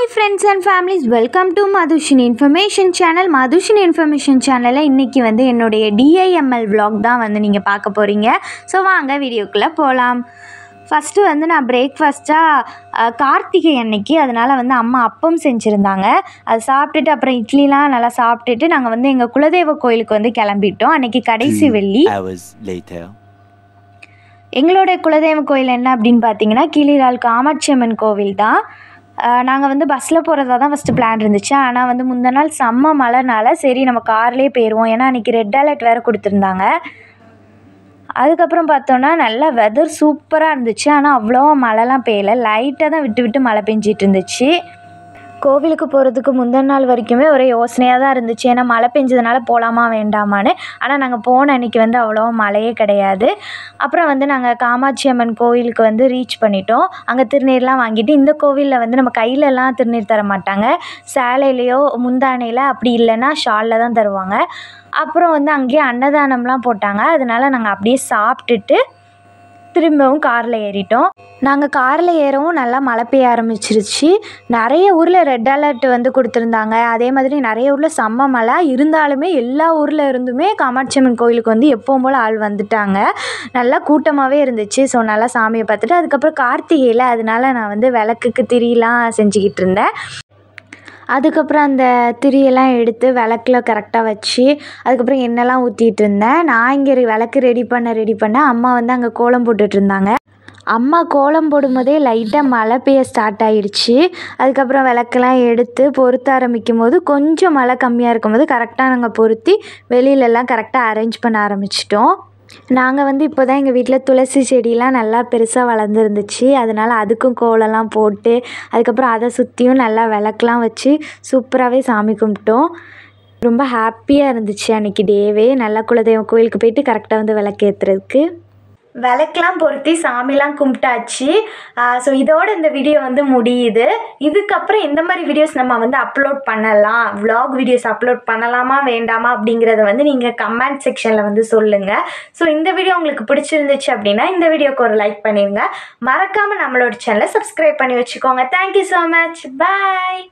Hi friends and families, welcome to Madhushini Information Channel. Madhushini Information Channel இன்னைக்கு வந்து என்னுடைய DIML vlog தான் வந்து நீங்க பார்க்க போறீங்க. சோ வாங்க வீடியோக்குள்ள போலாம். ஃபர்ஸ்ட் வந்து நான் பிரேக்ஃபாஸ்ட்டாக கார்த்திகை அன்னைக்கு அதனால் வந்து அம்மா அப்பம் செஞ்சுருந்தாங்க. அது சாப்பிட்டுட்டு அப்புறம் இட்லிலாம் நல்லா சாப்பிட்டுட்டு நாங்கள் வந்து எங்கள் குலதெய்வ கோயிலுக்கு வந்து கிளம்பிட்டோம். அன்றைக்கி கடைசி வெள்ளி. எங்களோட குலதெய்வ கோயில் என்ன அப்படின்னு பார்த்தீங்கன்னா கீழிரால் காமாட்சி அம்மன் கோவில் தான். நாங்கள் வந்து பஸ்ஸில் போகிறதா தான் ஃபஸ்ட்டு பிளான் இருந்துச்சு. ஆனால் வந்து முந்தின நாள் செம்ம மழைனால சரி நம்ம கார்லேயே போயிடுவோம், ஏன்னா அன்றைக்கி ரெட் அலர்ட் வேறு கொடுத்துருந்தாங்க. அதுக்கப்புறம் பார்த்தோன்னா நல்லா வெதர் சூப்பராக இருந்துச்சு. ஆனால் அவ்வளோவா மழைலாம் பெய்யலை, லைட்டாக தான் விட்டு விட்டு மழை பெஞ்சிட்டு இருந்துச்சு. கோவிலுக்கு போகிறதுக்கு முந்தின நாள் வரைக்குமே ஒரே யோசனையாக தான் இருந்துச்சு, ஏன்னா மழை பெஞ்சதுனால போகலாமா வேண்டாமான்னு. ஆனால் நாங்கள் போன அன்றைக்கி வந்து அவ்வளோவா மழையே கிடையாது. அப்புறம் வந்து நாங்கள் காமாட்சி அம்மன் கோவிலுக்கு வந்து ரீச் பண்ணிட்டோம். அங்கே திருநீர்லாம் வாங்கிட்டு, இந்த கோவிலில் வந்து நம்ம கையிலலாம் திருநீர் தர மாட்டாங்க, சேலையிலையோ முந்தானையில், அப்படி இல்லைன்னா ஷாலில் தான் தருவாங்க. அப்புறம் வந்து அங்கேயே அன்னதானம்லாம் போட்டாங்க. அதனால நாங்கள் அப்படியே சாப்பிட்டுட்டு திரும்பவும் காரில் ஏறிட்டோம். நாங்கள் காரில் ஏறவும் நல்லா மழை பெய்ய ஆரம்பிச்சிருச்சு. நிறைய ஊரில் ரெட் அலர்ட் வந்து கொடுத்துருந்தாங்க. அதே மாதிரி நிறைய ஊரில் செம்ம மழை இருந்தாலுமே எல்லா ஊரில் இருந்துமே காமாட்சி அம்மன் கோயிலுக்கு வந்து எப்பவும் போல் ஆள் வந்துட்டாங்க. நல்லா கூட்டமாகவே இருந்துச்சு. ஸோ நல்லா சாமியை பார்த்துட்டு அதுக்கப்புறம் கார்த்திகையில், அதனால நான் வந்து விளக்குக்கு திரியெலாம் செஞ்சுக்கிட்டு இருந்தேன். அதுக்கப்புறம் அந்த திரியெல்லாம் எடுத்து விளக்கில் கரெக்டாக வச்சு அதுக்கப்புறம் எண்ணெய்லாம் ஊற்றிட்டு இருந்தேன். நான் இங்கே விளக்கு ரெடி பண்ண அம்மா வந்து அங்கே கோலம் போட்டுட்ருந்தாங்க. அம்மா கோலம் போடும்போதே லைட்டாக மழை பெய்ய ஸ்டார்ட் ஆகிடுச்சு. அதுக்கப்புறம் விளக்கெல்லாம் எடுத்து பொருத்த ஆரம்பிக்கும் போது கொஞ்சம் மழை கம்மியாக இருக்கும்போது கரெக்டாக நாங்கள் பொருத்தி வெளியிலலாம் கரெக்டாக அரேஞ்ச் பண்ண ஆரம்பிச்சிட்டோம். நாங்கள் வந்து இப்போ தான் எங்கள் வீட்டில் துளசி செடியெலாம் நல்லா பெருசாக வளர்ந்துருந்துச்சு. அதனால் அதுக்கும் கோலம்லாம் போட்டு அதுக்கப்புறம் அதை சுற்றியும் நல்லா விளக்கெலாம் வச்சு சூப்பராகவே சாமி கும்பிட்டோம். ரொம்ப ஹாப்பியாக இருந்துச்சு அன்றைக்கி டேவே. நல்லா குலதெய்வம் கோயிலுக்கு போயிட்டு கரெக்டாக வந்து விளக்கு ஏற்றுறதுக்கு விளக்கெலாம் பொருத்தி சாமிலாம் கும்பிட்டாச்சு. ஸோ இதோடு இந்த வீடியோ வந்து முடியுது. இதுக்கப்புறம் இந்த மாதிரி வீடியோஸ் நம்ம வந்து அப்லோட் பண்ணலாம், vlog வீடியோஸ் அப்லோட் பண்ணலாமா வேண்டாமா அப்படிங்கிறத வந்து நீங்கள் கமெண்ட் செக்ஷனில் வந்து சொல்லுங்கள். ஸோ இந்த வீடியோ உங்களுக்கு பிடிச்சிருந்துச்சு அப்படின்னா இந்த வீடியோக்கு ஒரு லைக் பண்ணிடுங்க. மறக்காமல் நம்மளோட சேனலை சப்ஸ்கிரைப் பண்ணி வச்சுக்கோங்க. Thank you so much. பாய்.